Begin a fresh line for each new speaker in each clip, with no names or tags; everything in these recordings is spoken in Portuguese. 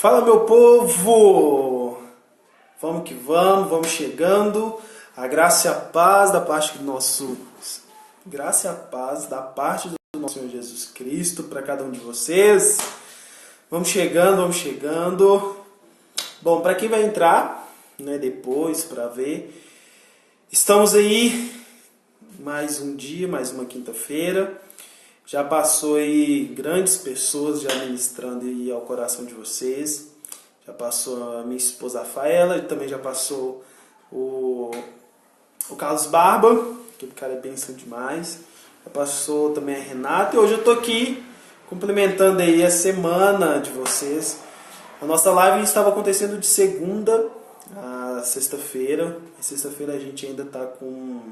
Fala, meu povo! Vamos que vamos chegando. A graça e a paz da parte do nosso Senhor Jesus Cristo para cada um de vocês. Vamos chegando. Bom, para quem vai entrar, depois para ver, estamos aí mais um dia, mais uma quinta-feira. Já passou aí grandes pessoas já ministrando aí ao coração de vocês. Já passou a minha esposa Rafaela, e também já passou o Carlos Barba, aquele cara é bênção demais. Já passou também a Renata, e hoje eu tô aqui complementando aí a semana de vocês. A nossa live estava acontecendo de segunda a sexta-feira. E sexta-feira a gente ainda tá com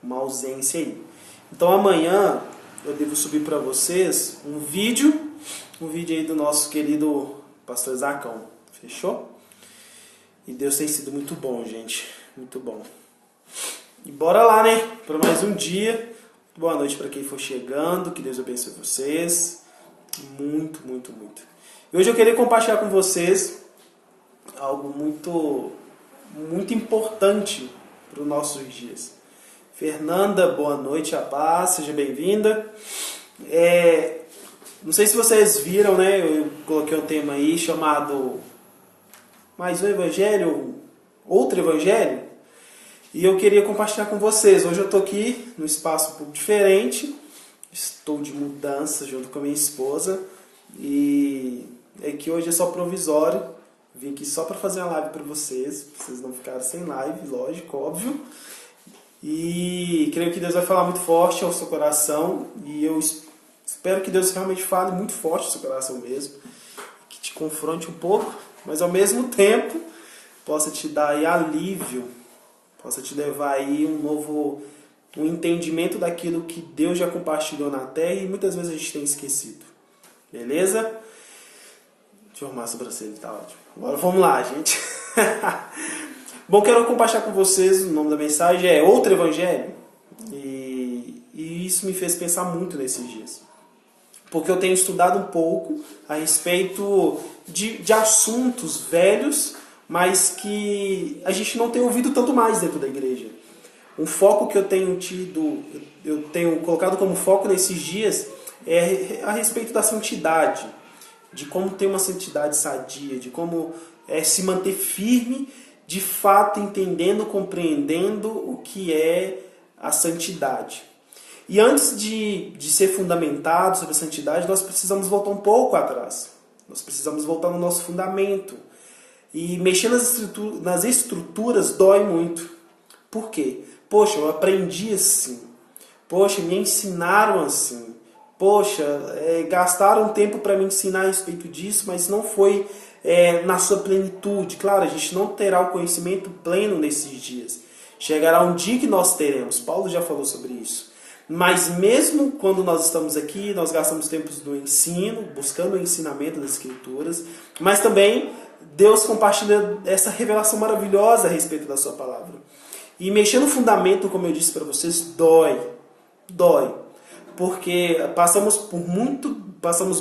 uma ausência aí. Então amanhã eu devo subir para vocês um vídeo aí do nosso querido pastor Zacão. Fechou? E Deus tem sido muito bom, gente. Muito bom. E bora lá, para mais um dia. Boa noite para quem for chegando. Que Deus abençoe vocês. Muito. E hoje eu queria compartilhar com vocês algo muito importante para os nossos dias. Fernanda, boa noite, a paz, seja bem-vinda. Não sei se vocês viram, eu coloquei um tema aí chamado Mais um Evangelho, Outro Evangelho, e eu queria compartilhar com vocês. Hoje eu estou aqui num espaço um pouco diferente, estou de mudança junto com a minha esposa, e é que hoje é só provisório, vim aqui só para fazer uma live para vocês não ficarem sem live, lógico, óbvio. E creio que Deus vai falar muito forte ao seu coração. E eu espero que Deus realmente fale muito forte ao seu coração mesmo. Que te confronte um pouco, mas ao mesmo tempo possa te dar aí alívio. Possa te levar aí um entendimento daquilo que Deus já compartilhou na terra e muitas vezes a gente tem esquecido. Beleza? Deixa eu arrumar a sobrancelha, tá ótimo. Agora vamos lá, gente. Bom, quero compartilhar com vocês, o nome da mensagem é Outro Evangelho. E isso me fez pensar muito nesses dias. Porque eu tenho estudado um pouco a respeito de assuntos velhos, mas que a gente não tem ouvido tanto mais dentro da igreja. Um foco que eu tenho colocado como foco nesses dias é a respeito da santidade. De como ter uma santidade sadia, de como se manter firme, de fato entendendo, compreendendo o que é a santidade. E antes de ser fundamentado sobre a santidade, nós precisamos voltar um pouco atrás. Nós precisamos voltar no nosso fundamento. E mexer nas estruturas dói muito. Por quê? Poxa, eu aprendi assim. Poxa, me ensinaram assim. Poxa, gastaram tempo para me ensinar a respeito disso, mas não foi na sua plenitude. Claro, a gente não terá o conhecimento pleno nesses dias. Chegará um dia que nós teremos. Paulo já falou sobre isso. Mas mesmo quando nós estamos aqui, nós gastamos tempo no ensino, buscando o ensinamento das Escrituras, mas também Deus compartilha essa revelação maravilhosa a respeito da sua palavra. E mexer no fundamento, como eu disse para vocês, dói. Porque passamos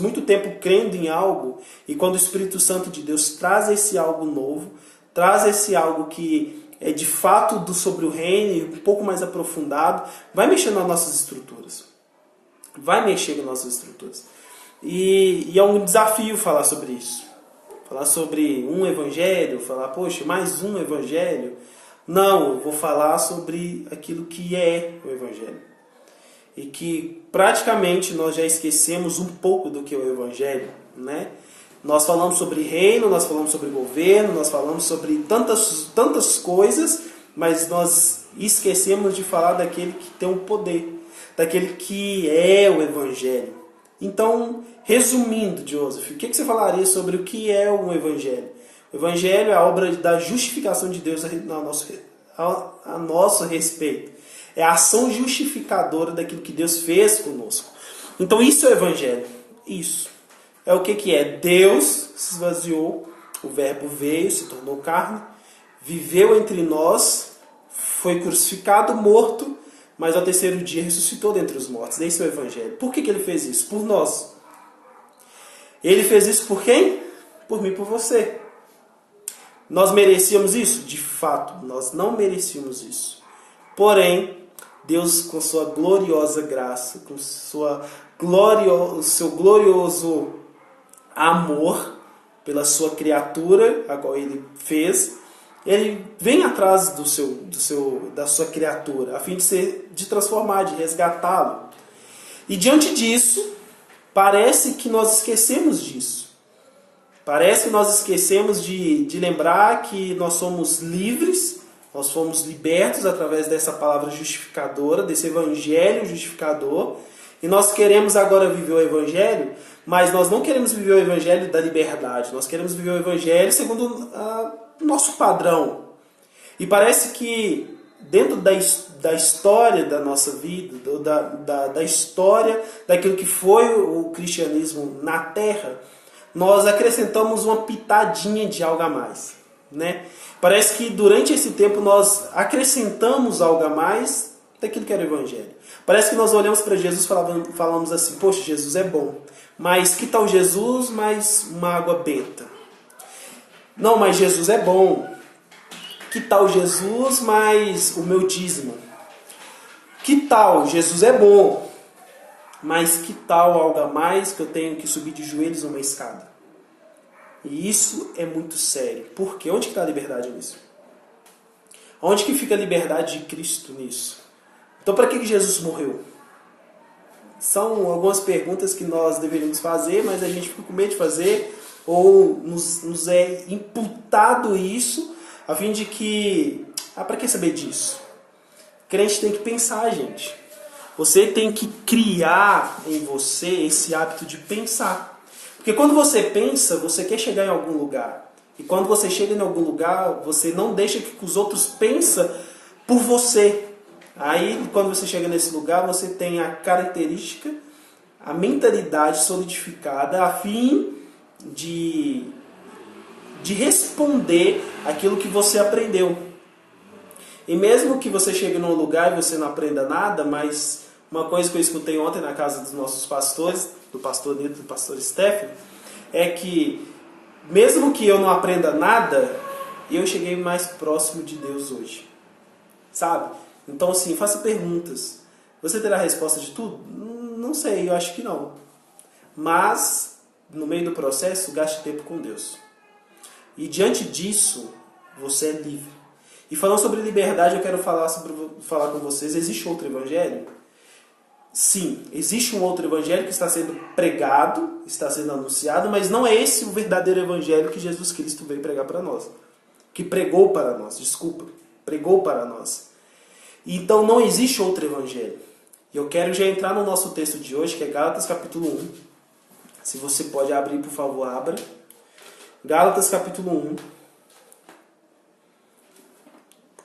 muito tempo crendo em algo, e quando o Espírito Santo de Deus traz esse algo novo, traz esse algo que é de fato sobre o reino e um pouco mais aprofundado, vai mexer nas nossas estruturas. E é um desafio falar sobre isso. Falar sobre um evangelho, falar, poxa, mais um evangelho. Não, eu vou falar sobre aquilo que é o evangelho. E que praticamente nós já esquecemos um pouco do que é o Evangelho, Nós falamos sobre reino, nós falamos sobre governo, nós falamos sobre tantas coisas, mas nós esquecemos de falar daquele que tem o poder, daquele que é o Evangelho. Então, resumindo, Joseph, o que você falaria sobre o que é o Evangelho? O Evangelho é a obra da justificação de Deus a nosso respeito. É a ação justificadora daquilo que Deus fez conosco. Então isso é o Evangelho. Isso. É o que é? Deus se esvaziou, o Verbo veio, se tornou carne, viveu entre nós, foi crucificado, morto, mas ao terceiro dia ressuscitou dentre os mortos. Esse é o Evangelho. Por que ele fez isso? Por nós. Ele fez isso por quem? por mim e por você. Nós merecíamos isso? De fato, nós não merecíamos isso. Porém, Deus, com sua gloriosa graça, com o seu glorioso amor pela sua criatura, a qual Ele fez, Ele vem atrás da sua criatura, a fim de transformar, de resgatá-lo. E diante disso, parece que nós esquecemos disso. Parece que nós esquecemos de lembrar que nós somos livres, nós fomos libertos através dessa palavra justificadora, desse evangelho justificador, e nós queremos agora viver o evangelho, mas nós não queremos viver o evangelho da liberdade, nós queremos viver o evangelho segundo o nosso padrão. E parece que dentro da história da nossa vida, da história daquilo que foi o cristianismo na Terra, nós acrescentamos uma pitadinha de algo a mais, né? Parece que durante esse tempo nós acrescentamos algo a mais daquilo que era o Evangelho. Parece que nós olhamos para Jesus e falamos assim, poxa, Jesus é bom, mas que tal Jesus mais uma água benta? Não, mas Jesus é bom. Que tal Jesus mais o meu dízimo? Que tal Jesus é bom, mas que tal algo a mais que eu tenho que subir de joelhos numa escada? E isso é muito sério. Por quê? Onde está a liberdade nisso? Onde que fica a liberdade de Cristo nisso? Então, para que Jesus morreu? São algumas perguntas que nós deveríamos fazer, mas a gente fica com medo de fazer, ou nos é imputado isso, a fim de que... para que saber disso? O crente tem que pensar, gente. Você tem que criar em você esse hábito de pensar. Porque quando você pensa, você quer chegar em algum lugar. E quando você chega em algum lugar, você não deixa que os outros pensem por você. Aí, quando você chega nesse lugar, você tem a característica, a mentalidade solidificada a fim de responder aquilo que você aprendeu. E mesmo que você chegue num lugar e você não aprenda nada, mas uma coisa que eu escutei ontem na casa dos nossos pastores, do pastor Nito e do pastor Stephen, é que mesmo que eu não aprenda nada, eu cheguei mais próximo de Deus hoje. Sabe? Então assim, faça perguntas. Você terá a resposta de tudo? Não sei, eu acho que não. Mas, no meio do processo, gaste tempo com Deus. E diante disso, você é livre. E falando sobre liberdade, eu quero falar com vocês, existe outro evangelho? Sim, existe um outro evangelho que está sendo pregado, está sendo anunciado, mas não é esse o verdadeiro evangelho que Jesus Cristo veio pregar para nós. Que pregou para nós, pregou para nós. Então não existe outro evangelho. E eu quero já entrar no nosso texto de hoje, que é Gálatas capítulo 1. Se você pode abrir, por favor, abra. Gálatas capítulo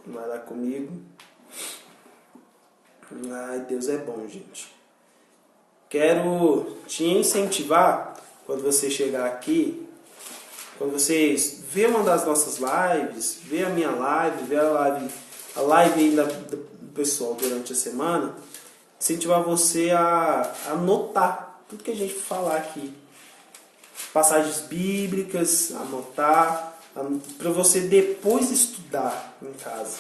1. Vai lá comigo. Ai, Deus é bom, gente. Quero te incentivar, quando você chegar aqui, quando você vê uma das nossas lives, vê a minha live, vê a live aí do pessoal durante a semana, incentivar você a anotar tudo que a gente falar aqui. Passagens bíblicas, anotar, para você depois estudar em casa.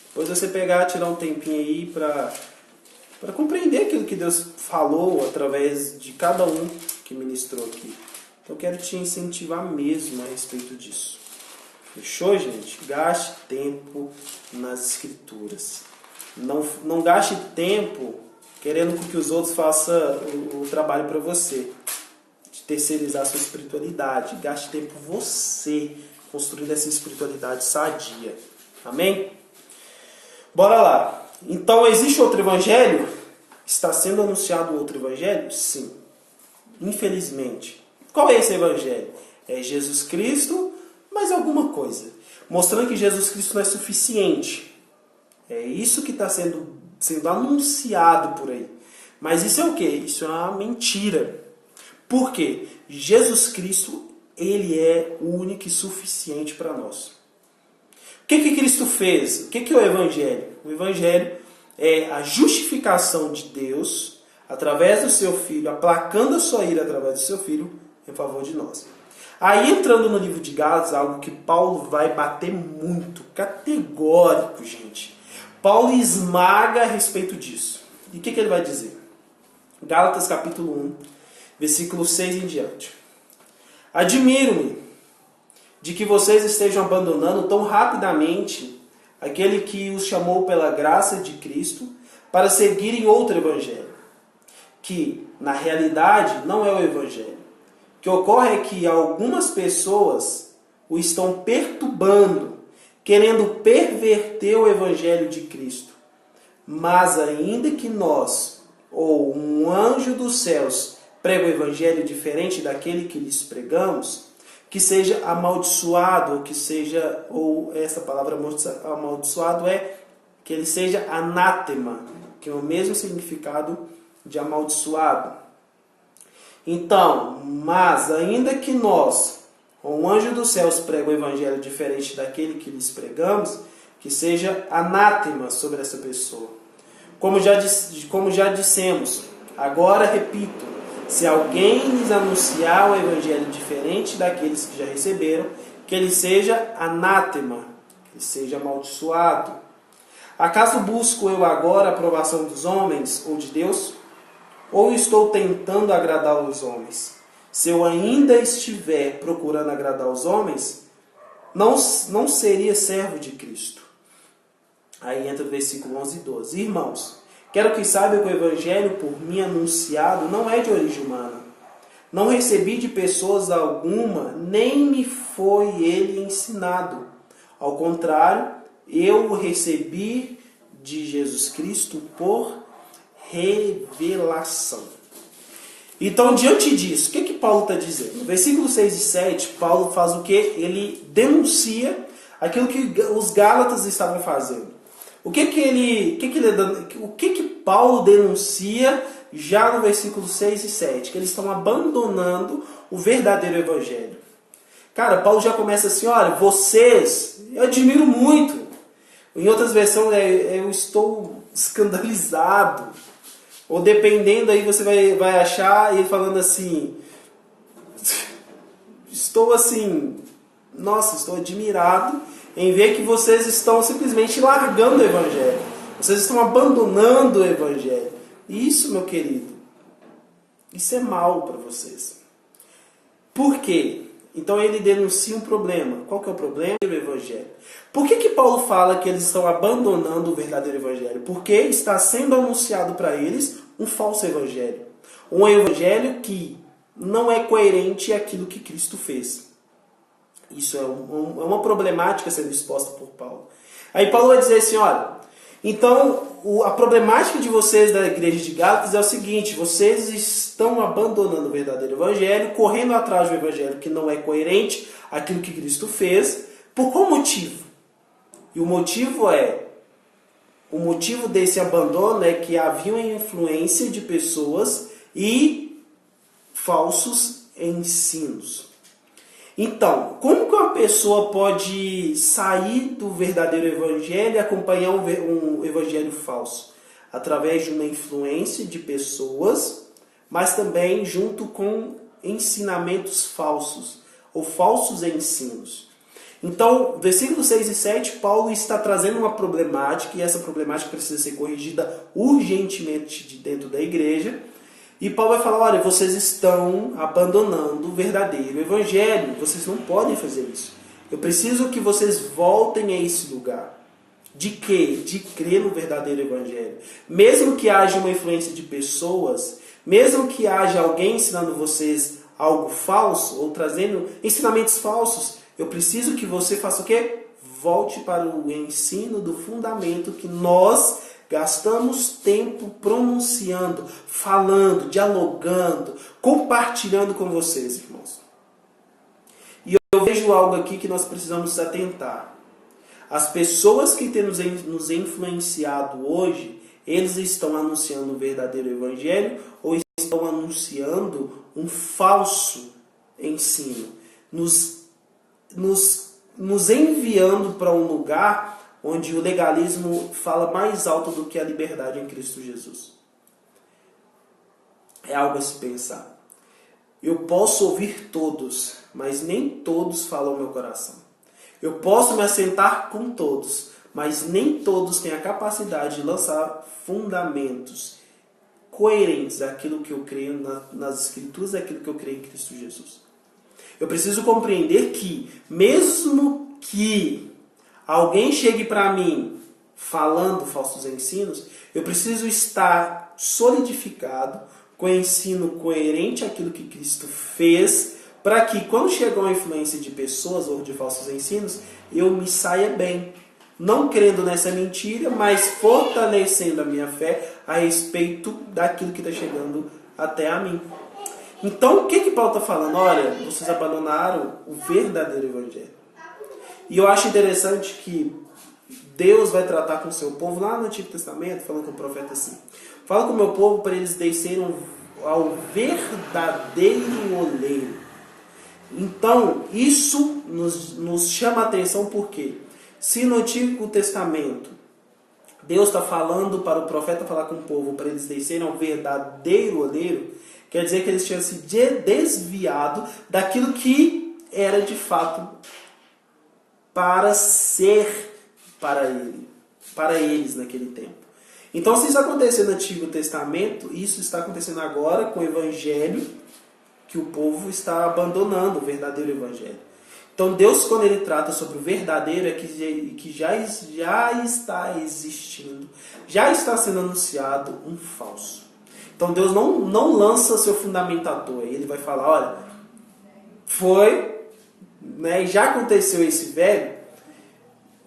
Depois você pegar, tirar um tempinho aí para compreender aquilo que Deus falou através de cada um que ministrou aqui. Então eu quero te incentivar mesmo a respeito disso. Fechou, gente? Gaste tempo nas Escrituras. Não gaste tempo querendo que os outros façam o trabalho para você. De terceirizar a sua espiritualidade. Gaste tempo você construindo essa espiritualidade sadia. Amém? Bora lá. Então, existe outro evangelho? Está sendo anunciado outro evangelho? Sim. Infelizmente. Qual é esse evangelho? É Jesus Cristo, mais alguma coisa. Mostrando que Jesus Cristo não é suficiente. É isso que está sendo anunciado por aí. Mas isso é o quê? Isso é uma mentira. Por quê? Jesus Cristo, Ele é único e suficiente para nós. O que Cristo fez? O que é o Evangelho? O Evangelho é a justificação de Deus através do seu Filho, aplacando a sua ira através do seu Filho em favor de nós. Aí entrando no livro de Gálatas, algo que Paulo vai bater muito, categórico, gente. Paulo esmaga a respeito disso. E o que ele vai dizer? Gálatas capítulo 1, versículo 6 em diante. Admiro-me de que vocês estejam abandonando tão rapidamente aquele que os chamou pela graça de Cristo para seguirem outro evangelho, que na realidade não é o evangelho. O que ocorre é que algumas pessoas o estão perturbando, querendo perverter o evangelho de Cristo. Mas ainda que nós, ou um anjo dos céus, pregue o evangelho diferente daquele que lhes pregamos, que seja amaldiçoado, ou que seja, ou essa palavra amaldiçoado é que ele seja anátema, que é o mesmo significado de amaldiçoado. Então, mas ainda que nós, ou um anjo dos céus, pregue o evangelho diferente daquele que lhes pregamos, que seja anátema sobre essa pessoa. Como já dissemos, agora repito, se alguém lhes anunciar o evangelho diferente daqueles que já receberam, que ele seja anátema, que ele seja amaldiçoado. Acaso busco eu agora a aprovação dos homens ou de Deus? Ou estou tentando agradar os homens? Se eu ainda estiver procurando agradar os homens, não seria servo de Cristo. Aí entra o versículo 11 e 12. Irmãos, quero que saibam que o evangelho por mim anunciado não é de origem humana. Não recebi de pessoas alguma, nem me foi ele ensinado. Ao contrário, eu o recebi de Jesus Cristo por revelação. Então, diante disso, o que Paulo está dizendo? No versículo 6 e 7, Paulo faz o que? Ele denuncia aquilo que os Gálatas estavam fazendo. O que Paulo denuncia já no versículo 6 e 7? Que eles estão abandonando o verdadeiro evangelho. Cara, Paulo já começa assim, olha, vocês, eu admiro muito. Em outras versões, eu estou escandalizado. Ou dependendo, aí você vai achar ele falando assim, estou assim, nossa, estou admirado em ver que vocês estão simplesmente largando o evangelho. Vocês estão abandonando o evangelho. Isso, meu querido, isso é mal para vocês. Por quê? Então ele denuncia um problema. Qual que é o problema? O evangelho. Por que Paulo fala que eles estão abandonando o verdadeiro evangelho? Porque está sendo anunciado para eles um falso evangelho. Um evangelho que não é coerente àquilo que Cristo fez. Isso é uma problemática sendo exposta por Paulo. Aí Paulo vai dizer assim, olha, então a problemática de vocês da igreja de Gálatas é o seguinte, vocês estão abandonando o verdadeiro evangelho, correndo atrás do evangelho que não é coerente àquilo que Cristo fez. Por qual motivo? E o motivo desse abandono é que havia uma influência de pessoas e falsos ensinos. Então, como que uma pessoa pode sair do verdadeiro evangelho e acompanhar um evangelho falso? Através de uma influência de pessoas, mas também junto com ensinamentos falsos, ou falsos ensinos. Então, versículos 6 e 7, Paulo está trazendo uma problemática, e essa problemática precisa ser corrigida urgentemente de dentro da igreja. E Paulo vai falar, olha, vocês estão abandonando o verdadeiro evangelho, vocês não podem fazer isso. Eu preciso que vocês voltem a esse lugar. De quê? De crer no verdadeiro evangelho. Mesmo que haja uma influência de pessoas, mesmo que haja alguém ensinando vocês algo falso, ou trazendo ensinamentos falsos, eu preciso que você faça o quê? Volte para o ensino do fundamento que nós gastamos tempo pronunciando, falando, dialogando, compartilhando com vocês, irmãos. E eu vejo algo aqui que nós precisamos se atentar. As pessoas que têm nos influenciado hoje, eles estão anunciando o verdadeiro evangelho ou estão anunciando um falso ensino, nos enviando para um lugar onde o legalismo fala mais alto do que a liberdade em Cristo Jesus. É algo a se pensar. Eu posso ouvir todos, mas nem todos falam ao meu coração. Eu posso me assentar com todos, mas nem todos têm a capacidade de lançar fundamentos coerentes àquilo que eu creio nas Escrituras, àquilo que eu creio em Cristo Jesus. Eu preciso compreender que, mesmo que alguém chegue para mim falando falsos ensinos, eu preciso estar solidificado com o ensino coerente àquilo que Cristo fez, para que quando chegar uma influência de pessoas ou de falsos ensinos, eu me saia bem. Não crendo nessa mentira, mas fortalecendo a minha fé a respeito daquilo que está chegando até a mim. Então, o que Paulo está falando? Olha, vocês abandonaram o verdadeiro evangelho. E eu acho interessante que Deus vai tratar com o seu povo lá no Antigo Testamento, falando com o profeta assim: fala com o meu povo para eles descerem ao verdadeiro oleiro. Então, isso nos chama a atenção porque, se no Antigo Testamento Deus está falando para o profeta falar com o povo para eles descerem ao verdadeiro oleiro, quer dizer que eles tinham se desviado daquilo que era de fato para ser para eles naquele tempo. Então, se isso aconteceu no Antigo Testamento, isso está acontecendo agora com o Evangelho, que o povo está abandonando o verdadeiro Evangelho. Então, Deus, quando Ele trata sobre o verdadeiro, é que já está existindo, já está sendo anunciado um falso. Então, Deus não lança seu fundamentador. Ele vai falar, olha, já aconteceu esse velho,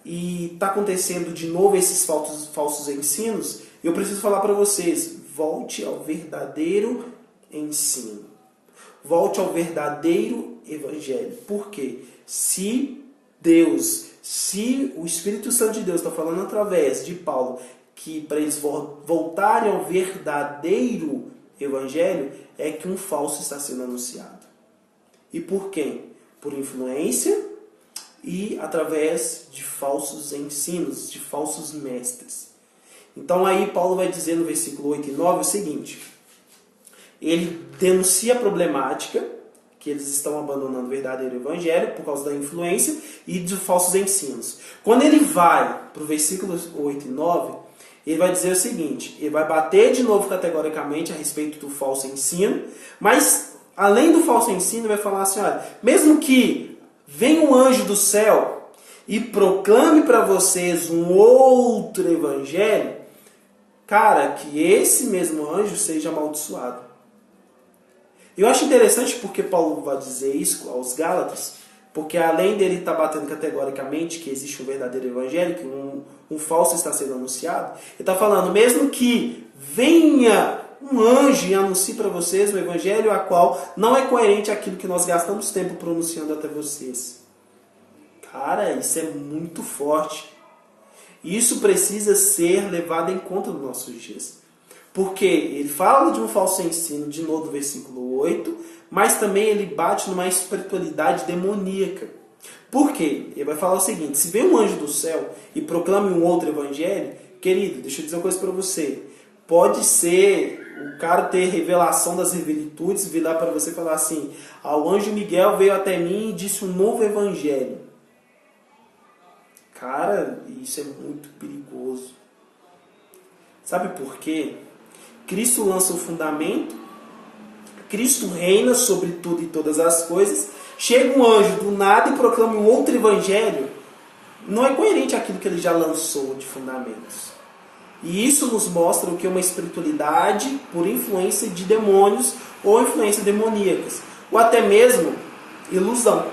e está acontecendo de novo esses falsos ensinos, eu preciso falar para vocês, volte ao verdadeiro ensino. Volte ao verdadeiro evangelho. Por quê? Se o Espírito Santo de Deus está falando através de Paulo que para eles voltarem ao verdadeiro evangelho, é que um falso está sendo anunciado. E por quem? Por influência e através de falsos ensinos, de falsos mestres. Então aí Paulo vai dizer no versículo 8 e 9 o seguinte: ele denuncia a problemática, que eles estão abandonando o verdadeiro evangelho por causa da influência e de falsos ensinos. Quando ele vai para o versículo 8 e 9, ele vai dizer o seguinte: ele vai bater de novo categoricamente a respeito do falso ensino, mas além do falso ensino, vai falar assim, olha, mesmo que venha um anjo do céu e proclame para vocês um outro evangelho, cara, que esse mesmo anjo seja amaldiçoado. Eu acho interessante porque Paulo vai dizer isso aos Gálatas, porque além dele estar batendo categoricamente que existe um verdadeiro evangelho, que um falso está sendo anunciado, ele está falando, mesmo que venha um anjo e anuncie para vocês um evangelho a qual não é coerente àquilo que nós gastamos tempo pronunciando até vocês. Cara, isso é muito forte. Isso precisa ser levado em conta nos nossos dias. Porque ele fala de um falso ensino, de novo no versículo 8, mas também ele bate numa espiritualidade demoníaca. Por quê? Ele vai falar o seguinte: se vem um anjo do céu e proclame um outro evangelho, querido, deixa eu dizer uma coisa para você. Pode ser o cara ter revelação das virtudes, vir lá para você e falar assim: o anjo Miguel veio até mim e disse um novo evangelho. Cara, isso é muito perigoso. Sabe por quê? Cristo lança o fundamento, Cristo reina sobre tudo e todas as coisas, chega um anjo do nada e proclama um outro evangelho, não é coerente àquilo que ele já lançou de fundamentos. E isso nos mostra o que é uma espiritualidade por influência de demônios ou influência demoníacas, ou até mesmo ilusão.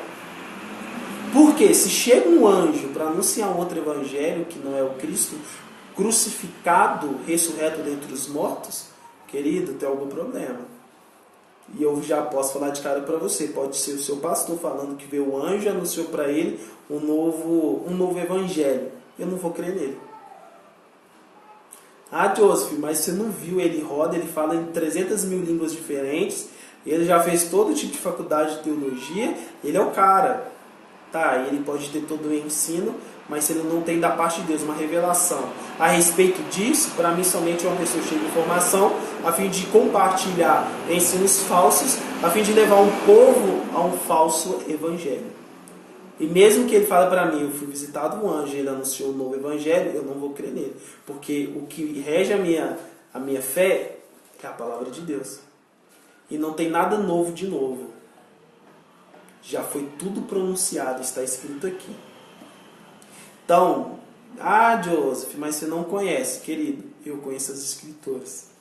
Porque se chega um anjo para anunciar um outro evangelho que não é o Cristo crucificado, ressurreto dentre os mortos, querido, tem algum problema. E eu já posso falar de cara para você, pode ser o seu pastor falando que veio o anjo e anunciou para ele um novo evangelho. Eu não vou crer nele. Ah, Joseph, mas você não viu, ele roda, ele fala em 300 mil línguas diferentes, ele já fez todo tipo de faculdade de teologia, ele é o cara. Tá, ele pode ter todo o ensino, mas se ele não tem da parte de Deus uma revelação a respeito disso, para mim somente uma pessoa cheia de informação, a fim de compartilhar ensinos falsos, a fim de levar um povo a um falso evangelho. E mesmo que ele fale para mim, eu fui visitado um anjo e ele anunciou um novo evangelho, eu não vou crer nele. Porque o que rege a minha fé é a palavra de Deus. E não tem nada novo de novo. Já foi tudo pronunciado, está escrito aqui. Então, Joseph, mas você não conhece. Querido, eu conheço as escrituras.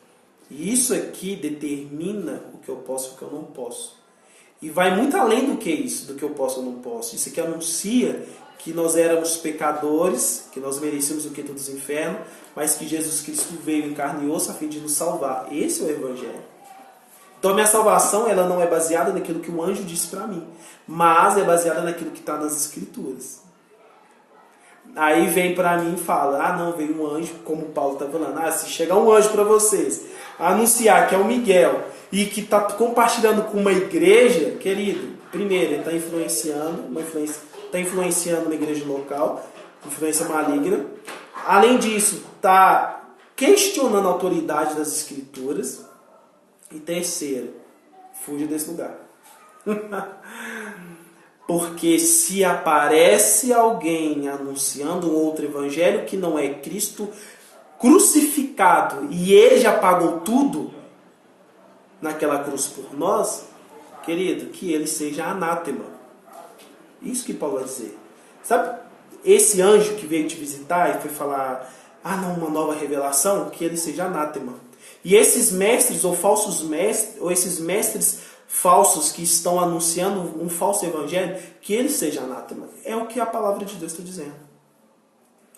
E isso aqui determina o que eu posso e o que eu não posso. E vai muito além do que isso, do que eu posso ou não posso. Isso aqui anuncia que nós éramos pecadores, que nós merecíamos o quinto dos infernos, mas que Jesus Cristo veio em carne e osso a fim de nos salvar. Esse é o Evangelho. Então a minha salvação ela não é baseada naquilo que o anjo disse para mim, mas é baseada naquilo que está nas Escrituras. Aí vem para mim e fala, não, veio um anjo, como o Paulo está falando, se chegar um anjo para vocês, anunciar que é o Miguel, e que está compartilhando com uma igreja, querido, primeiro, ele está influenciando uma igreja local, influência maligna. Além disso, está questionando a autoridade das Escrituras. E terceiro, fuja desse lugar. Porque se aparece alguém anunciando um outro evangelho que não é Cristo crucificado e ele já pagou tudo naquela cruz por nós, querido, que ele seja anátema. Isso que Paulo vai dizer. Sabe, esse anjo que veio te visitar e foi falar, uma nova revelação, que ele seja anátema. E esses mestres ou falsos mestres, ou esses mestres falsos que estão anunciando um falso evangelho, que ele seja anátema. É o que a palavra de Deus está dizendo.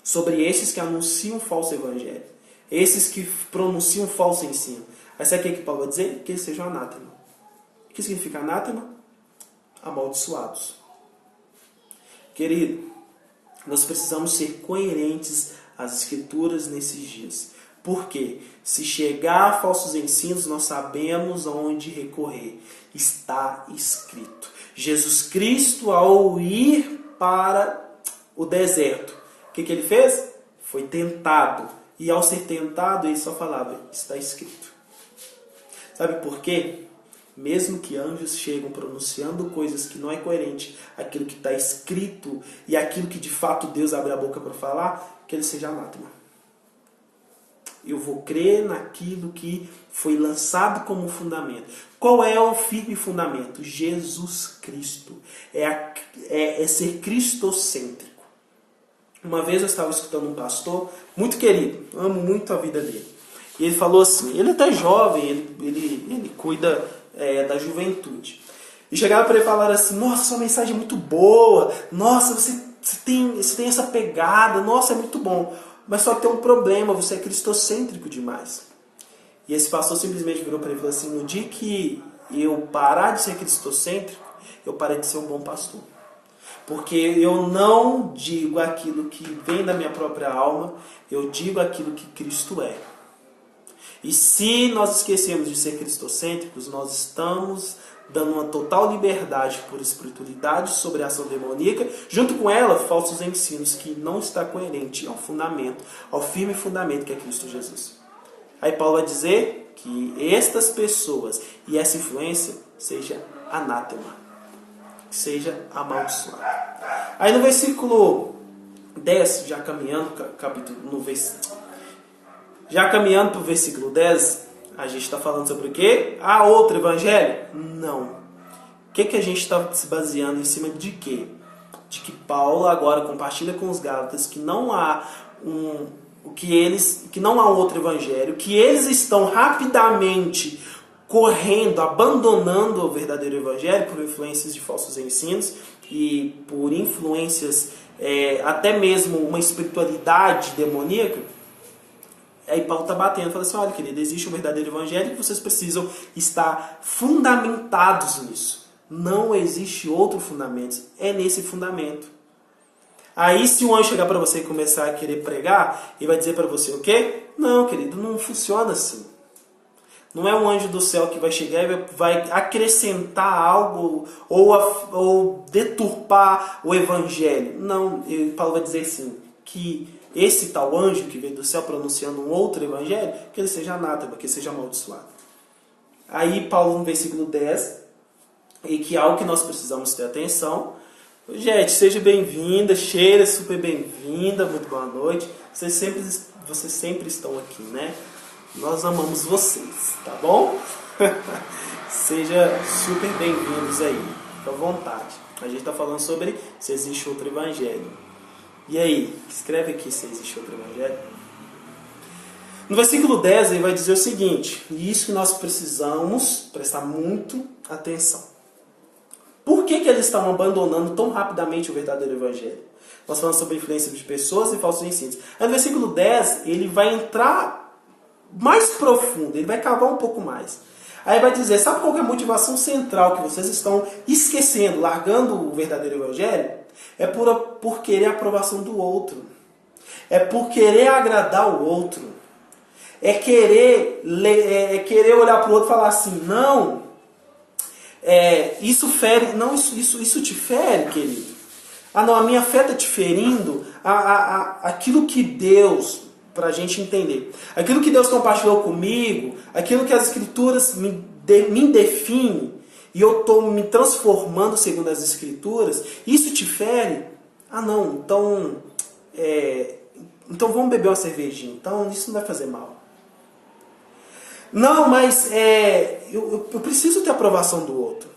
Sobre esses que anunciam um falso evangelho. Esses que pronunciam um falso ensino. Aí sabe o que Paulo vai dizer? Que eles sejam anátema. O que significa anátema? Amaldiçoados. Querido, nós precisamos ser coerentes às Escrituras nesses dias. Por quê? Se chegar a falsos ensinos, nós sabemos aonde recorrer. Está escrito. Jesus Cristo, ao ir para o deserto, o que ele fez? Foi tentado. E ao ser tentado, ele só falava, está escrito. Sabe por quê? Mesmo que anjos chegam pronunciando coisas que não é coerente, aquilo que está escrito e aquilo que de fato Deus abre a boca para falar, que ele seja anátema. Eu vou crer naquilo que foi lançado como fundamento. Qual é o firme fundamento? Jesus Cristo. É ser cristocêntrico. Uma vez eu estava escutando um pastor, muito querido, amo muito a vida dele. E ele falou assim, ele é até jovem, ele cuida da juventude. E chegaram para ele falar assim, nossa, sua mensagem é muito boa, nossa, você tem essa pegada, nossa, é muito bom. Mas só que tem um problema, você é cristocêntrico demais. E esse pastor simplesmente virou para ele e falou assim, no dia que eu parar de ser cristocêntrico, eu parei de ser um bom pastor. Porque eu não digo aquilo que vem da minha própria alma, eu digo aquilo que Cristo é. E se nós esquecemos de ser cristocêntricos, nós estamos dando uma total liberdade por espiritualidade sobre a ação demoníaca, junto com ela, falsos ensinos que não está coerente ao fundamento, ao firme fundamento que é Cristo Jesus. Aí Paulo vai dizer que estas pessoas e essa influência seja anátema, seja amaldiçoada. Aí no versículo 10, já caminhando para o versículo 10, a gente está falando sobre o quê? Outro evangelho? Não. O que a gente está se baseando em cima de quê? De que Paulo agora compartilha com os Gálatas que não há que não há um outro evangelho, que eles estão rapidamente correndo, abandonando o verdadeiro evangelho por influências de falsos ensinos e por influências, até mesmo uma espiritualidade demoníaca. Aí Paulo está batendo, fala assim, olha querido, existe um verdadeiro evangelho e vocês precisam estar fundamentados nisso. Não existe outro fundamento, é nesse fundamento. Aí se um anjo chegar para você e começar a querer pregar, ele vai dizer para você o quê? Não, querido, não funciona assim. Não é um anjo do céu que vai chegar e vai acrescentar algo ou deturpar o evangelho. Não, Paulo vai dizer assim, que esse tal anjo que veio do céu pronunciando um outro evangelho, que ele seja anátema, que ele seja amaldiçoado. Aí Paulo no versículo 10 e que é algo que nós precisamos ter atenção. Gente, seja bem-vinda, Sheila, super bem-vinda, muito boa noite. Vocês sempre estão aqui, né? Nós amamos vocês, tá bom? Seja super bem-vindos aí, fica à vontade. A gente está falando sobre se existe outro evangelho. E aí, escreve aqui se existe outro evangelho. No versículo 10 ele vai dizer o seguinte, e isso que nós precisamos prestar muito atenção. Por que eles estão abandonando tão rapidamente o verdadeiro evangelho? Nós falamos sobre a influência de pessoas e falsos ensinos. Aí no versículo 10, ele vai entrar mais profundo, ele vai cavar um pouco mais. Aí vai dizer, sabe qual é a motivação central que vocês estão esquecendo, largando o verdadeiro evangelho? É por querer a aprovação do outro. É por querer agradar o outro. É querer olhar para o outro e falar assim, não, isso fere, não, isso te fere, querido. Ah não, a minha fé está te ferindo. Aquilo que Deus, para a gente entender, aquilo que Deus compartilhou comigo, aquilo que as Escrituras me definem, e eu estou me transformando segundo as Escrituras, isso te fere? Ah não, então vamos beber uma cervejinha, então isso não vai fazer mal. Não, mas eu preciso ter a aprovação do outro.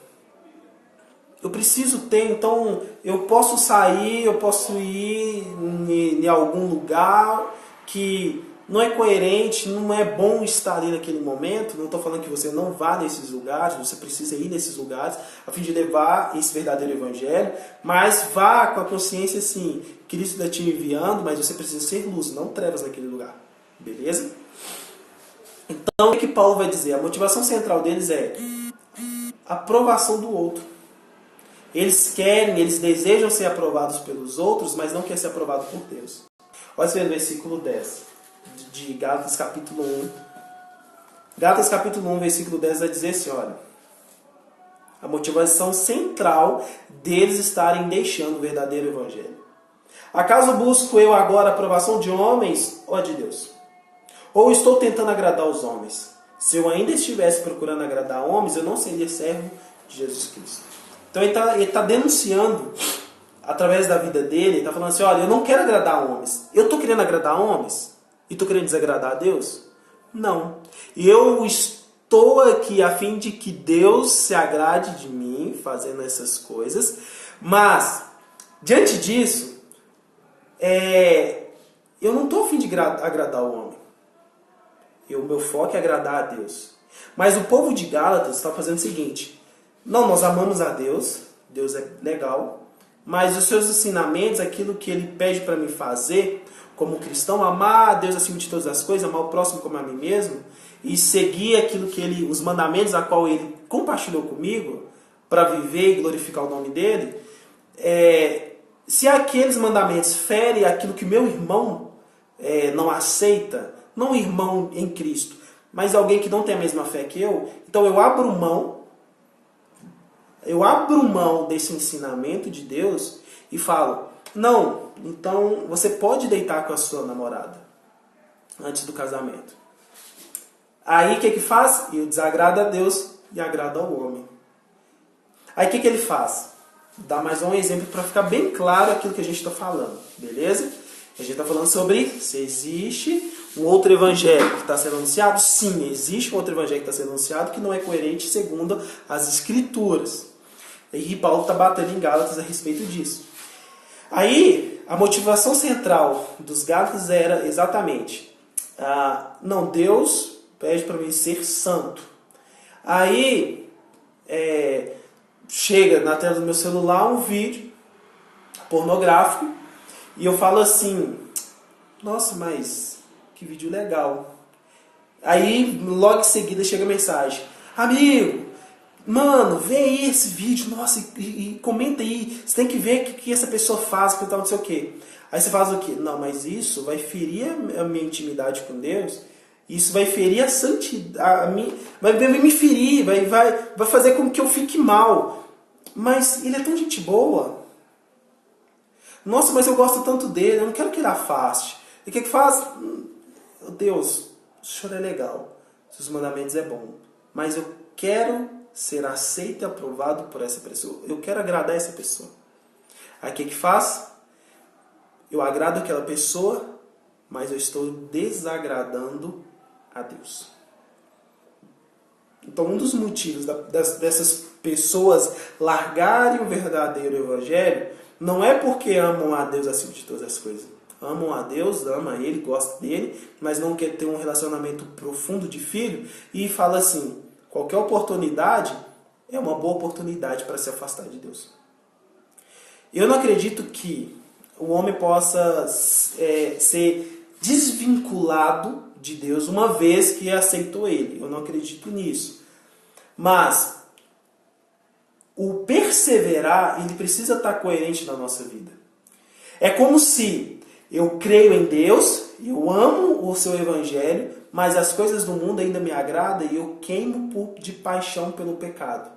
Eu preciso ter, então eu posso sair, eu posso ir em algum lugar que não é coerente, não é bom estar ali naquele momento. Não estou falando que você não vá nesses lugares, você precisa ir nesses lugares a fim de levar esse verdadeiro evangelho, mas vá com a consciência assim, Cristo está te enviando, mas você precisa ser luz, não trevas naquele lugar. Beleza? Então, o que Paulo vai dizer? A motivação central deles é a aprovação do outro. Eles desejam ser aprovados pelos outros, mas não querem ser aprovados por Deus. Olha no versículo 10 de Gálatas capítulo 1. Gálatas capítulo 1, versículo 10 vai dizer assim, olha, a motivação central deles estarem deixando o verdadeiro evangelho. Acaso busco eu agora a aprovação de homens ou de Deus? Ou estou tentando agradar os homens? Se eu ainda estivesse procurando agradar homens, eu não seria servo de Jesus Cristo. Então ele está denunciando, através da vida dele, ele está falando assim, olha, eu não quero agradar homens. Eu estou querendo agradar homens? E estou querendo desagradar a Deus? Não. Eu estou aqui a fim de que Deus se agrade de mim, fazendo essas coisas. Mas, diante disso, eu não estou a fim de agradar o homem. O meu foco é agradar a Deus. Mas o povo de Gálatas está fazendo o seguinte, não, nós amamos a Deus, Deus é legal, mas os seus ensinamentos, aquilo que Ele pede para mim fazer, como cristão, amar a Deus acima de todas as coisas, amar o próximo como a mim mesmo, e seguir aquilo que os mandamentos a qual Ele compartilhou comigo, para viver e glorificar o nome dEle, se aqueles mandamentos ferem aquilo que meu irmão não aceita, não um irmão em Cristo, mas alguém que não tem a mesma fé que eu, então eu abro mão desse ensinamento de Deus e falo, não, então você pode deitar com a sua namorada antes do casamento. Aí o que faz? Eu desagrado a Deus e agrado ao homem. Aí o que ele faz? Dá mais um exemplo para ficar bem claro aquilo que a gente está falando, beleza? A gente está falando sobre se existe um outro evangelho que está sendo anunciado. Sim, existe um outro evangelho que está sendo anunciado que não é coerente segundo as Escrituras. E Paulo está batendo em Gálatas a respeito disso. Aí, a motivação central dos Gálatas era exatamente, não, Deus pede para mim ser santo. Aí, chega na tela do meu celular um vídeo pornográfico e eu falo assim, nossa, mas que vídeo legal. Aí, logo em seguida, chega a mensagem, amigo, mano, vê aí esse vídeo, nossa, e comenta aí, você tem que ver o que essa pessoa faz, que tal, não sei o quê. Aí você faz o quê? Não, mas isso vai ferir a minha intimidade com Deus, isso vai ferir a santidade, vai me ferir, vai fazer com que eu fique mal. Mas ele é tão gente boa. Nossa, mas eu gosto tanto dele, eu não quero que ele afaste. E o que faz? Deus, o senhor é legal, seus mandamentos é bom, mas eu quero ser aceito e aprovado por essa pessoa. Eu quero agradar essa pessoa. Aí o que faz? Eu agrado aquela pessoa, mas eu estou desagradando a Deus. Então, um dos motivos dessas pessoas largarem o verdadeiro evangelho não é porque amam a Deus acima de todas as coisas. Amam a Deus, amam a Ele, gostam dele, mas não quer ter um relacionamento profundo de filho e fala assim, qualquer oportunidade é uma boa oportunidade para se afastar de Deus. Eu não acredito que o homem possa ser desvinculado de Deus uma vez que aceitou Ele. Eu não acredito nisso. Mas o perseverar, ele precisa estar coerente na nossa vida. É como se eu creio em Deus, eu amo o seu evangelho, mas as coisas do mundo ainda me agradam e eu queimo de paixão pelo pecado.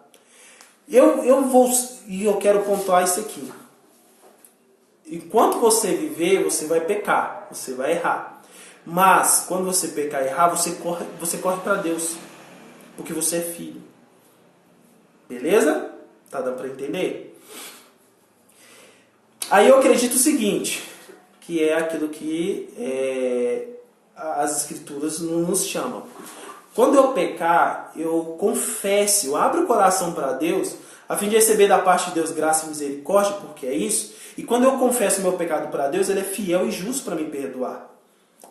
Eu quero pontuar isso aqui. Enquanto você viver, você vai pecar, você vai errar. Mas quando você pecar e errar, você corre para Deus, porque você é filho. Beleza? Tá dando para entender? Aí eu acredito o seguinte, que é aquilo que as escrituras nos chamam. Quando eu pecar, eu confesso, eu abro o coração para Deus, a fim de receber da parte de Deus graça e misericórdia, porque é isso. E quando eu confesso meu pecado para Deus, Ele é fiel e justo para me perdoar.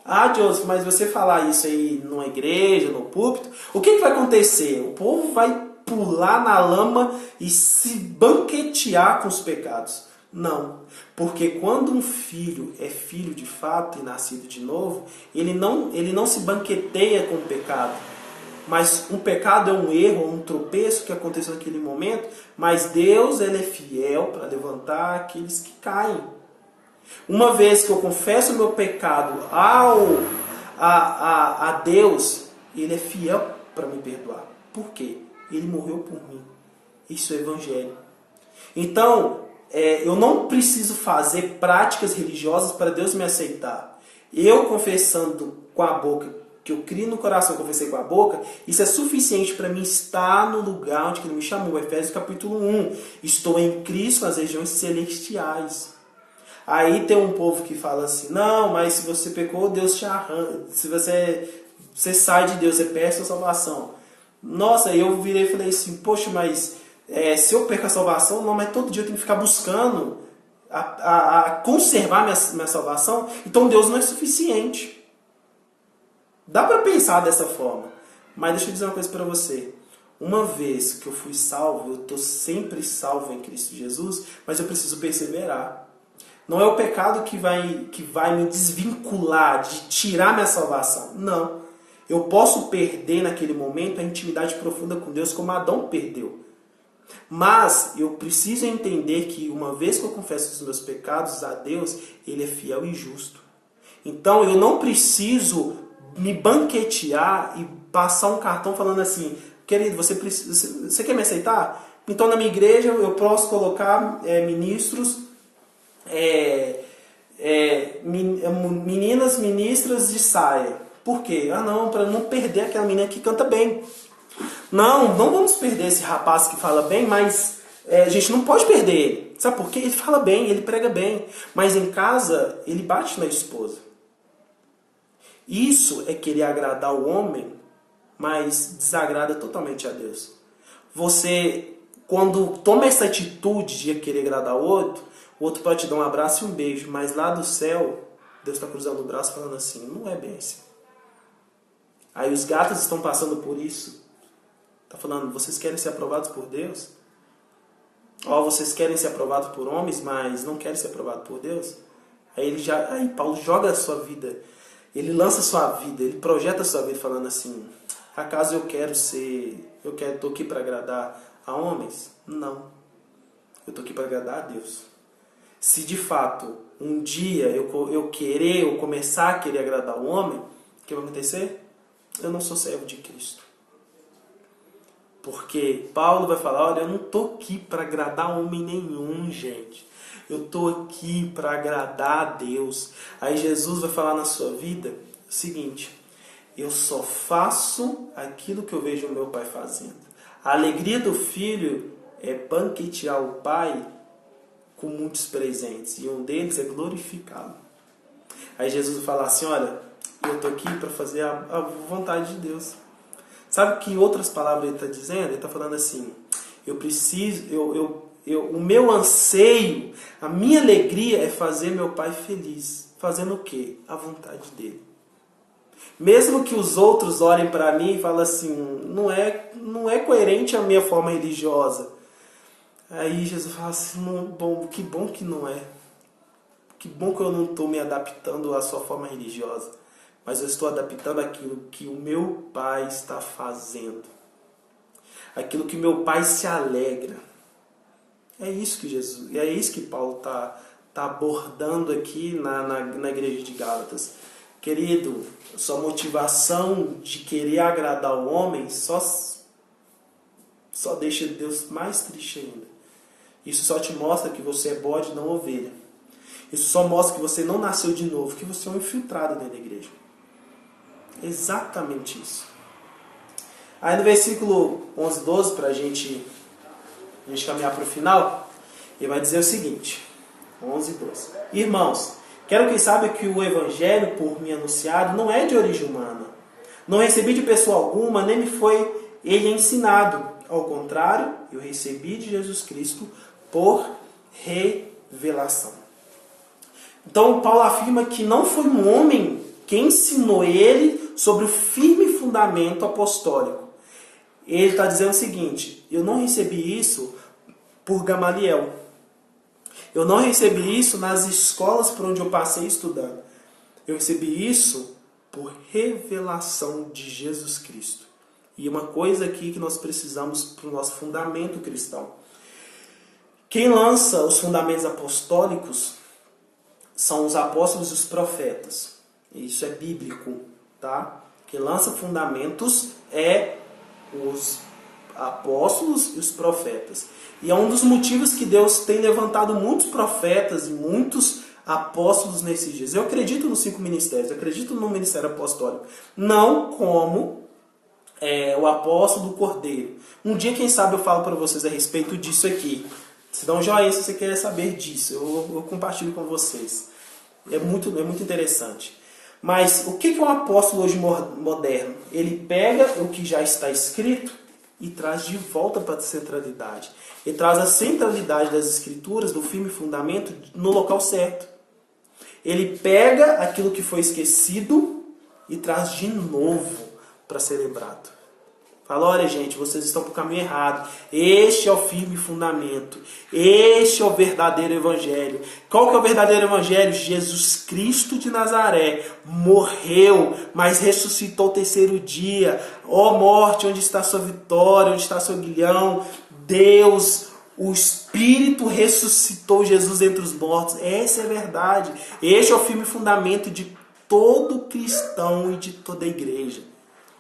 Ah, Joseph, mas você falar isso aí numa igreja, no púlpito, o que vai acontecer? O povo vai pular na lama e se banquetear com os pecados. Não, porque quando um filho é filho de fato e nascido de novo, ele não se banqueteia com o pecado. Mas um pecado é um erro, um tropeço que aconteceu naquele momento, mas Deus ele é fiel para levantar aqueles que caem. Uma vez que eu confesso o meu pecado a Deus, Ele é fiel para me perdoar. Por quê? Ele morreu por mim. Isso é evangelho. Então, eu não preciso fazer práticas religiosas para Deus me aceitar. Eu confessando com a boca, que eu crio no coração, confessei com a boca, isso é suficiente para mim estar no lugar onde Ele me chamou. Efésios capítulo 1. Estou em Cristo nas regiões celestiais. Aí tem um povo que fala assim, não, mas se você pecou, Deus te arranca. Se você sai de Deus, você perde a sua salvação. Nossa, eu virei e falei assim, poxa, mas se eu perco a salvação, não, mas todo dia eu tenho que ficar buscando a conservar minha salvação. Então Deus não é suficiente. Dá para pensar dessa forma. Mas deixa eu dizer uma coisa para você. Uma vez que eu fui salvo, eu estou sempre salvo em Cristo Jesus, mas eu preciso perseverar. Não é o pecado que vai me desvincular, de tirar minha salvação. Não. Eu posso perder naquele momento a intimidade profunda com Deus como Adão perdeu. Mas eu preciso entender que uma vez que eu confesso os meus pecados a Deus, Ele é fiel e justo. Então eu não preciso me banquetear e passar um cartão falando assim, querido, você quer me aceitar? Então na minha igreja eu posso colocar ministros... meninas ministras de saia. Por quê? Ah não, para não perder aquela menina que canta bem. Não vamos perder esse rapaz que fala bem, mas a gente não pode perder ele. Sabe por quê? Ele fala bem, ele prega bem, mas em casa ele bate na esposa. Isso é querer agradar o homem, mas desagrada totalmente a Deus. Você, quando toma essa atitude de querer agradar o outro pode te dar um abraço e um beijo, mas lá do céu, Deus está cruzando o braço falando assim, não é bem assim. Aí os gatos estão passando por isso. Está falando, vocês querem ser aprovados por Deus? Ó, vocês querem ser aprovados por homens, mas não querem ser aprovados por Deus? Aí Paulo joga a sua vida, ele lança a sua vida, ele projeta a sua vida falando assim, acaso estou aqui para agradar a homens? Não. Eu estou aqui para agradar a Deus. Se de fato um dia eu começar a querer agradar o homem, o que vai acontecer? Eu não sou servo de Cristo. Porque Paulo vai falar, olha, eu não estou aqui para agradar homem nenhum, gente. Eu estou aqui para agradar a Deus. Aí Jesus vai falar na sua vida o seguinte, eu só faço aquilo que eu vejo o meu Pai fazendo. A alegria do filho é banquetear o pai com muitos presentes, e um deles é glorificá-lo. Aí Jesus fala assim, olha, eu estou aqui para fazer a vontade de Deus. Sabe que em outras palavras ele está dizendo? Ele está falando assim, o meu anseio, a minha alegria é fazer meu pai feliz. Fazendo o quê? A vontade dele. Mesmo que os outros olhem para mim e falem assim, não é coerente a minha forma religiosa. Aí Jesus fala assim, que bom que não é. Que bom que eu não estou me adaptando à sua forma religiosa. Mas eu estou adaptando aquilo que o meu pai está fazendo. Aquilo que meu pai se alegra. É isso que Jesus, é isso que Paulo está abordando aqui na igreja de Gálatas. Querido, sua motivação de querer agradar o homem só deixa Deus mais triste ainda. Isso só te mostra que você é bode, não ovelha. Isso só mostra que você não nasceu de novo, que você é um infiltrado dentro da igreja. Exatamente isso. Aí no versículo 11, 12, para a gente caminhar para o final, ele vai dizer o seguinte, 11 e 12. Irmãos, quero que saibam que o evangelho por mim anunciado não é de origem humana. Não recebi de pessoa alguma, nem me foi ele ensinado. Ao contrário, eu recebi de Jesus Cristo por revelação. Então Paulo afirma que não foi um homem que ensinou ele sobre o firme fundamento apostólico. Ele está dizendo o seguinte, eu não recebi isso por Gamaliel. Eu não recebi isso nas escolas por onde eu passei estudando. Eu recebi isso por revelação de Jesus Cristo. E uma coisa aqui que nós precisamos para o nosso fundamento cristão. Quem lança os fundamentos apostólicos são os apóstolos e os profetas. Isso é bíblico, tá? Quem lança fundamentos é os apóstolos e os profetas. E é um dos motivos que Deus tem levantado muitos profetas e muitos apóstolos nesses dias. Eu acredito nos 5 ministérios, eu acredito no ministério apostólico. Não como o apóstolo do Cordeiro. Um dia, quem sabe, eu falo para vocês a respeito disso aqui. Se dá um joinha se você quer saber disso. Eu compartilho com vocês. É muito interessante. Mas o que é um apóstolo hoje moderno? Ele pega o que já está escrito e traz de volta para a centralidade. Ele traz a centralidade das escrituras, do firme fundamento, no local certo. Ele pega aquilo que foi esquecido e traz de novo para ser lembrado. Fala, olha gente, vocês estão para o caminho errado. Este é o firme fundamento. Este é o verdadeiro evangelho. Qual que é o verdadeiro evangelho? Jesus Cristo de Nazaré morreu, mas ressuscitou o terceiro dia. Ó morte, onde está a sua vitória? Onde está seu aguilhão? Deus, o Espírito ressuscitou Jesus entre os mortos. Essa é a verdade. Este é o firme fundamento de todo cristão e de toda a igreja.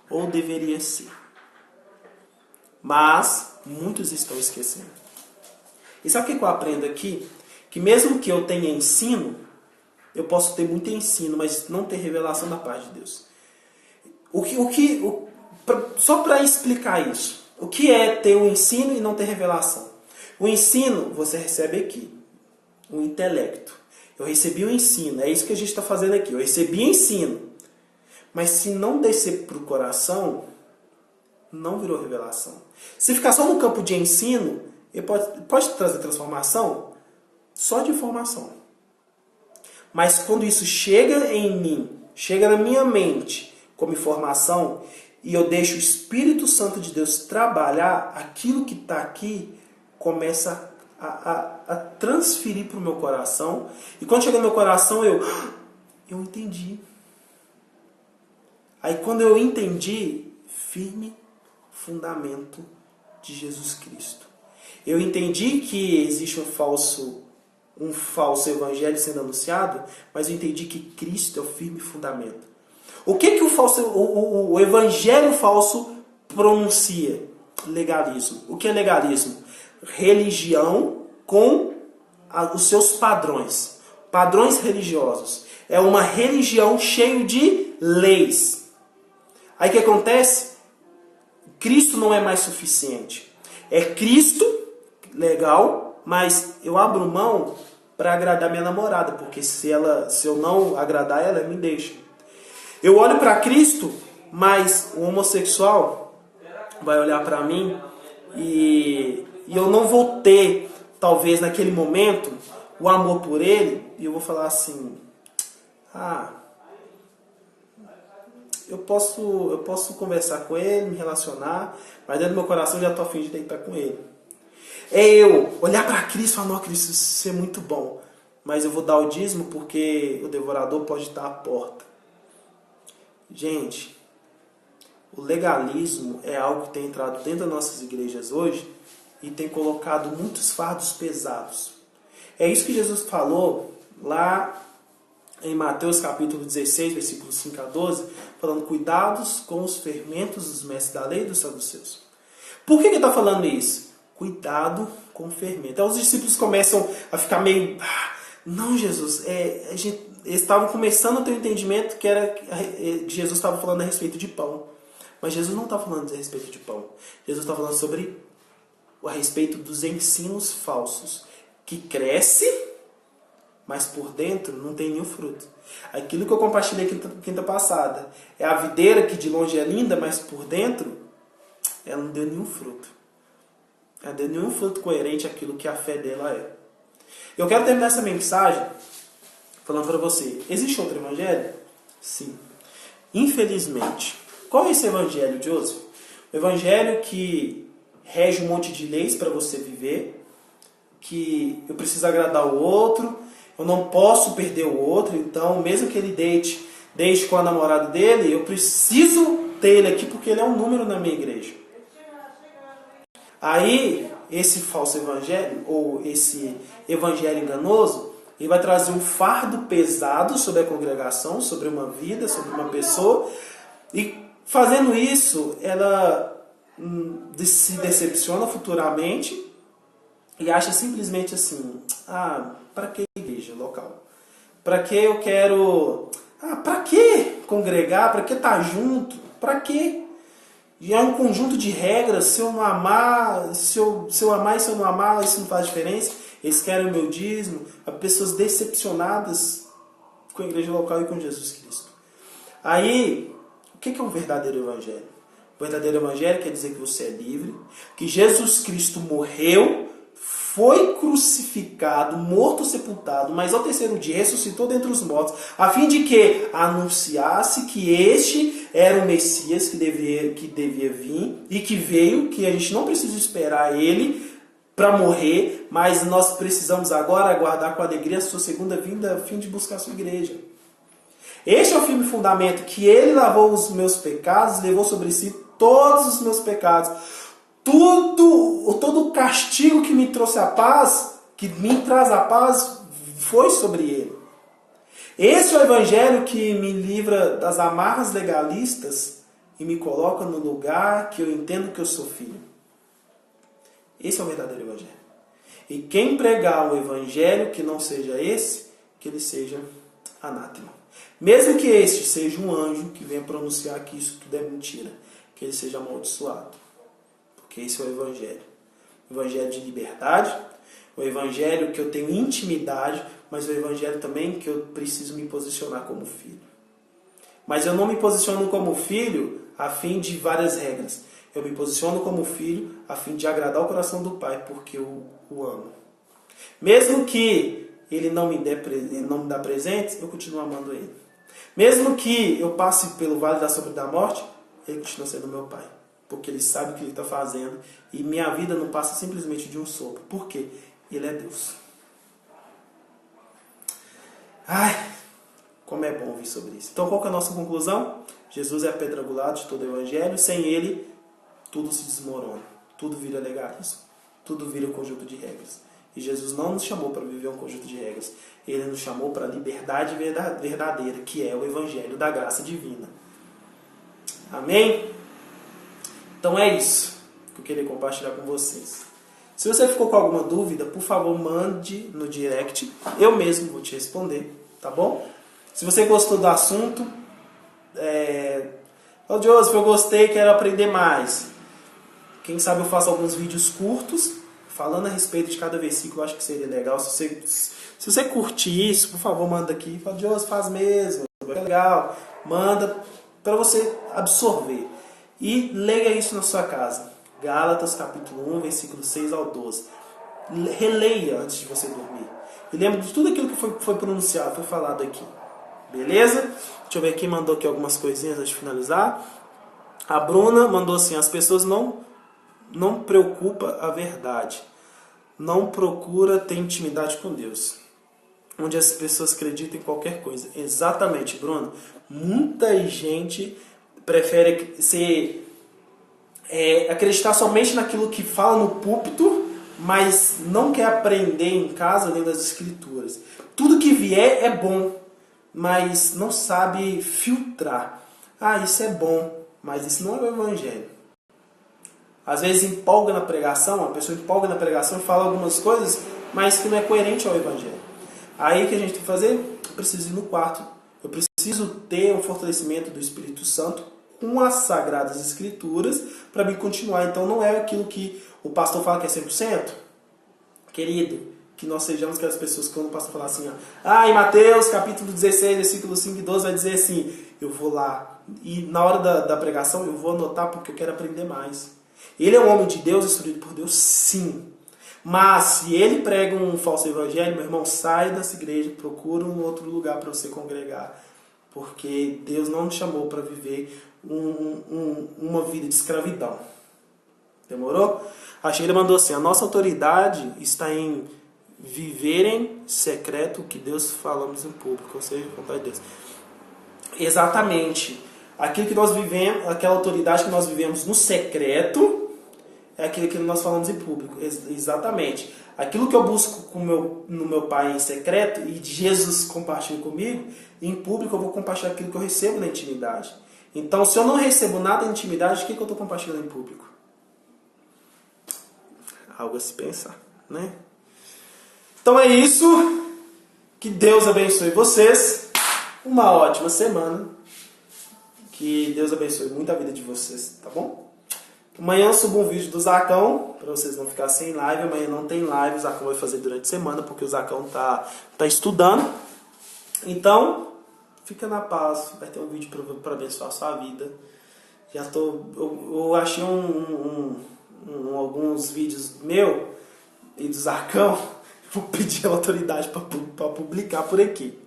Ou deveria ser. Mas muitos estão esquecendo. E sabe o que eu aprendo aqui? Que mesmo que eu tenha ensino, eu posso ter muito ensino, mas não ter revelação da parte de Deus. Só para explicar isso. O que é ter um ensino e não ter revelação? O ensino você recebe aqui. O intelecto. Eu recebi o ensino. É isso que a gente está fazendo aqui. Eu recebi ensino. Mas se não descer para o coração, não virou revelação. Se ficar só no campo de ensino, ele pode trazer transformação só de informação. Mas quando isso chega em mim, chega na minha mente como informação, e eu deixo o Espírito Santo de Deus trabalhar, aquilo que está aqui começa a transferir para o meu coração. E quando chega no meu coração, eu entendi. Aí quando eu entendi, firme fundamento de Jesus Cristo. Eu entendi que existe um falso evangelho sendo anunciado, mas eu entendi que Cristo é o firme fundamento. O que o evangelho falso pronuncia? Legalismo. O que é legalismo? Religião com os seus padrões. Padrões religiosos. É uma religião cheia de leis. Aí o que acontece? Cristo não é mais suficiente. É Cristo, legal, mas eu abro mão para agradar minha namorada, porque se eu não agradar ela me deixa. Eu olho para Cristo, mas o homossexual vai olhar para mim e eu não vou ter, talvez naquele momento, o amor por ele, e eu vou falar assim: eu posso conversar com ele, me relacionar, mas dentro do meu coração já estou a fim de deitar com ele. É eu olhar para Cristo e falar: não, Cristo, isso é muito bom, mas eu vou dar o dízimo porque o devorador pode estar à porta. Gente, o legalismo é algo que tem entrado dentro das nossas igrejas hoje e tem colocado muitos fardos pesados. É isso que Jesus falou lá em Mateus capítulo 16, versículos 5 a 12, falando: cuidados com os fermentos dos mestres da lei e dos saduceus. Por que ele está falando isso? Cuidado com o fermento. Então os discípulos começam a ficar meio: não, Jesus, eles estavam começando a ter um entendimento que Jesus estava falando a respeito de pão. Mas Jesus não está falando a respeito de pão. Jesus está falando a respeito dos ensinos falsos, que cresce, mas por dentro não tem nenhum fruto. Aquilo que eu compartilhei quinta passada é a videira que de longe é linda, mas por dentro ela não deu nenhum fruto. Ela não deu nenhum fruto coerente àquilo que a fé dela é. Eu quero terminar essa mensagem falando para você: existe outro evangelho? Sim. Infelizmente. Qual é esse evangelho, Joseph? O evangelho que rege um monte de leis para você viver, que eu preciso agradar o outro, eu não posso perder o outro, então mesmo que ele deite com a namorada dele, eu preciso ter ele aqui porque ele é um número na minha igreja. Aí, esse falso evangelho, ou esse evangelho enganoso, ele vai trazer um fardo pesado sobre a congregação, sobre uma vida, sobre uma pessoa, e fazendo isso, ela se decepciona futuramente e acha simplesmente assim: para que igreja local? Para que eu quero... para que congregar? Para que estar junto? Para que? E é um conjunto de regras. Se eu não amar, se eu amar e se eu não amar, isso não faz diferença. Eles querem o meu dízimo. Há pessoas decepcionadas com a igreja local e com Jesus Cristo. Aí, o que é um verdadeiro evangelho? O verdadeiro evangelho quer dizer que você é livre, que Jesus Cristo morreu, foi crucificado, morto, sepultado, mas ao terceiro dia ressuscitou dentre os mortos, a fim de que anunciasse que este era o Messias que devia vir e que veio, que a gente não precisa esperar ele para morrer, mas nós precisamos agora aguardar com alegria a sua segunda vinda, a fim de buscar a sua igreja. Este é o firme fundamento, que ele lavou os meus pecados, levou sobre si todos os meus pecados. Todo o castigo que me trouxe a paz, que me traz a paz, foi sobre ele. Esse é o evangelho que me livra das amarras legalistas e me coloca no lugar que eu entendo que eu sou filho. Esse é o verdadeiro evangelho. E quem pregar um evangelho que não seja esse, que ele seja anátema. Mesmo que este seja um anjo que venha pronunciar que isso tudo é mentira, que ele seja amaldiçoado. Porque esse é o evangelho. O evangelho de liberdade, o evangelho que eu tenho intimidade, mas o evangelho também que eu preciso me posicionar como filho. Mas eu não me posiciono como filho a fim de várias regras. Eu me posiciono como filho a fim de agradar o coração do Pai, porque eu o amo. Mesmo que ele não me dá presentes, eu continuo amando ele. Mesmo que eu passe pelo vale da sombra da morte, ele continua sendo meu Pai. Porque ele sabe o que ele está fazendo. E minha vida não passa simplesmente de um sopro. Por quê? Ele é Deus. Ai, como é bom ouvir sobre isso. Então, qual que é a nossa conclusão? Jesus é a pedra angular de todo o evangelho. Sem ele, tudo se desmorona. Tudo vira legalismo. Tudo vira um conjunto de regras. E Jesus não nos chamou para viver um conjunto de regras. Ele nos chamou para a liberdade verdadeira, que é o evangelho da graça divina. Amém? Então é isso que eu queria compartilhar com vocês. Se você ficou com alguma dúvida, por favor, mande no direct. Eu mesmo vou te responder, tá bom? Se você gostou do assunto, Joseph, eu gostei, quero aprender mais. Quem sabe eu faço alguns vídeos curtos, falando a respeito de cada versículo. Eu acho que seria legal. Se você curtir isso, por favor, manda aqui. Fala, Deus, faz mesmo. É legal. Manda para você absorver. E leia isso na sua casa. Gálatas capítulo 1, versículo 6 ao 12. Releia antes de você dormir. E lembra de tudo aquilo que foi pronunciado, foi falado aqui. Beleza? Deixa eu ver quem mandou aqui algumas coisinhas antes de finalizar. A Bruna mandou assim: as pessoas não preocupa a verdade. Não procura ter intimidade com Deus. Onde as pessoas acreditam em qualquer coisa. Exatamente, Bruno. Muita gente prefere acreditar somente naquilo que fala no púlpito, mas não quer aprender em casa dentro das escrituras. Tudo que vier é bom, mas não sabe filtrar. Ah, isso é bom, mas isso não é o evangelho. Às vezes empolga na pregação, a pessoa empolga na pregação e fala algumas coisas, mas que não é coerente ao evangelho. Aí o que a gente tem que fazer? Eu preciso ir no quarto. Eu preciso ter um fortalecimento do Espírito Santo com as Sagradas Escrituras para me continuar. Então não é aquilo que o pastor fala que é 100%. Querido, que nós sejamos aquelas pessoas que quando o pastor fala assim, em Mateus capítulo 16, versículo 5 e 12 vai dizer assim, eu vou lá e na hora da pregação eu vou anotar porque eu quero aprender mais. Ele é um homem de Deus, instruído por Deus, sim. Mas se ele prega um falso evangelho, meu irmão, sai dessa igreja, procura um outro lugar para você congregar. Porque Deus não nos chamou para viver uma vida de escravidão. Demorou? A Sheila mandou assim, a nossa autoridade está em viver em secreto o que Deus falamos em público, ou seja, a vontade de Deus. Exatamente. Aquilo que nós vivemos, aquela autoridade que nós vivemos no secreto, é aquilo que nós falamos em público. Exatamente. Aquilo que eu busco no meu Pai em secreto e Jesus compartilha comigo, em público eu vou compartilhar aquilo que eu recebo na intimidade. Então, se eu não recebo nada em intimidade, o que eu estou compartilhando em público? Algo a se pensar, né? Então é isso. Que Deus abençoe vocês. Uma ótima semana. Que Deus abençoe muito a vida de vocês, tá bom? Amanhã eu subo um vídeo do Zacão, para vocês não ficarem sem live. Amanhã não tem live, o Zacão vai fazer durante a semana, porque o Zacão tá estudando. Então, fica na paz, vai ter um vídeo para abençoar a sua vida. Eu achei alguns vídeos meu e do Zacão, vou pedir a autoridade para publicar por aqui,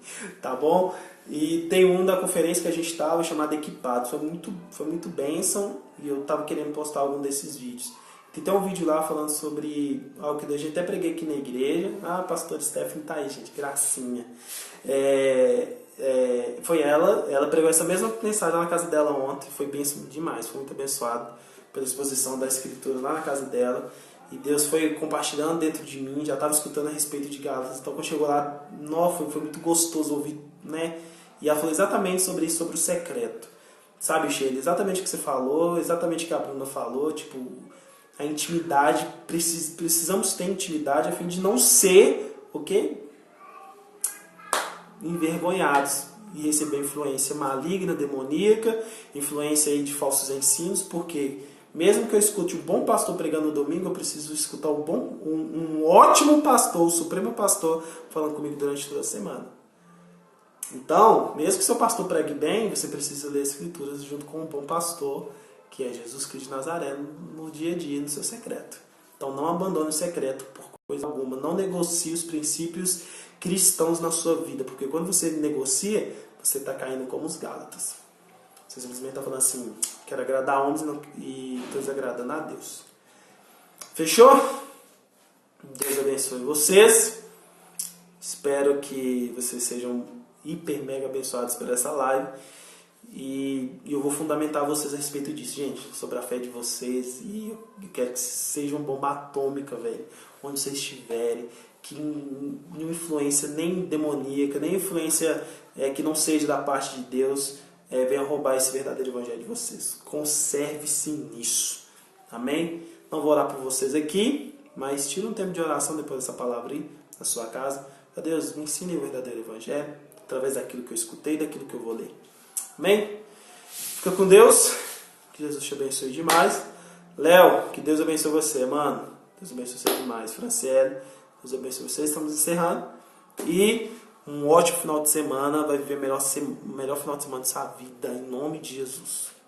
tá bom? E tem um da conferência que a gente estava chamado Equipado. Foi muito bênção e eu estava querendo postar algum desses vídeos. Tem um vídeo lá falando sobre algo que a gente até preguei aqui na igreja. Ah, pastor Stephanie tá aí, gente, gracinha. Foi ela pregou essa mesma mensagem lá na casa dela ontem. Foi bênção demais, foi muito abençoado pela exposição da escritura lá na casa dela. E Deus foi compartilhando dentro de mim, já estava escutando a respeito de Gálatas. Então quando chegou lá, foi muito gostoso ouvir, né? E ela falou exatamente sobre isso, sobre o secreto. Sabe, Sheila? Exatamente o que você falou, exatamente o que a Bruna falou. Tipo, a intimidade, precisamos ter intimidade a fim de não ser, o quê? Envergonhados e receber influência maligna, demoníaca, influência aí de falsos ensinos, porque mesmo que eu escute um bom pastor pregando no domingo, eu preciso escutar um ótimo pastor, o supremo pastor, falando comigo durante toda a semana. Então, mesmo que seu pastor pregue bem, você precisa ler as escrituras junto com um bom pastor, que é Jesus Cristo de Nazaré, no dia a dia, no seu secreto. Então não abandone o secreto por coisa alguma. Não negocie os princípios cristãos na sua vida, porque quando você negocia, você está caindo como os Gálatas. Você simplesmente está falando assim, quero agradar homens e estou desagradando a Deus. Fechou? Deus abençoe vocês. Espero que vocês sejam hiper mega abençoados por essa live. E eu vou fundamentar vocês a respeito disso, gente, sobre a fé de vocês. E eu quero que seja uma bomba atômica, velho, onde vocês estiverem, que nenhuma influência nem demoníaca, nem influência que não seja da parte de Deus venha roubar esse verdadeiro evangelho de vocês. Conserve-se nisso, amém? Não vou orar por vocês aqui, mas tira um tempo de oração depois dessa palavra aí na sua casa. Deus, me ensine o verdadeiro evangelho através daquilo que eu escutei e daquilo que eu vou ler. Amém? Fica com Deus. Que Jesus te abençoe demais. Léo, que Deus abençoe você, mano. Deus abençoe você demais. Franciele, Deus abençoe você. Estamos encerrando. E um ótimo final de semana. Vai viver o melhor final de semana da sua vida. Em nome de Jesus.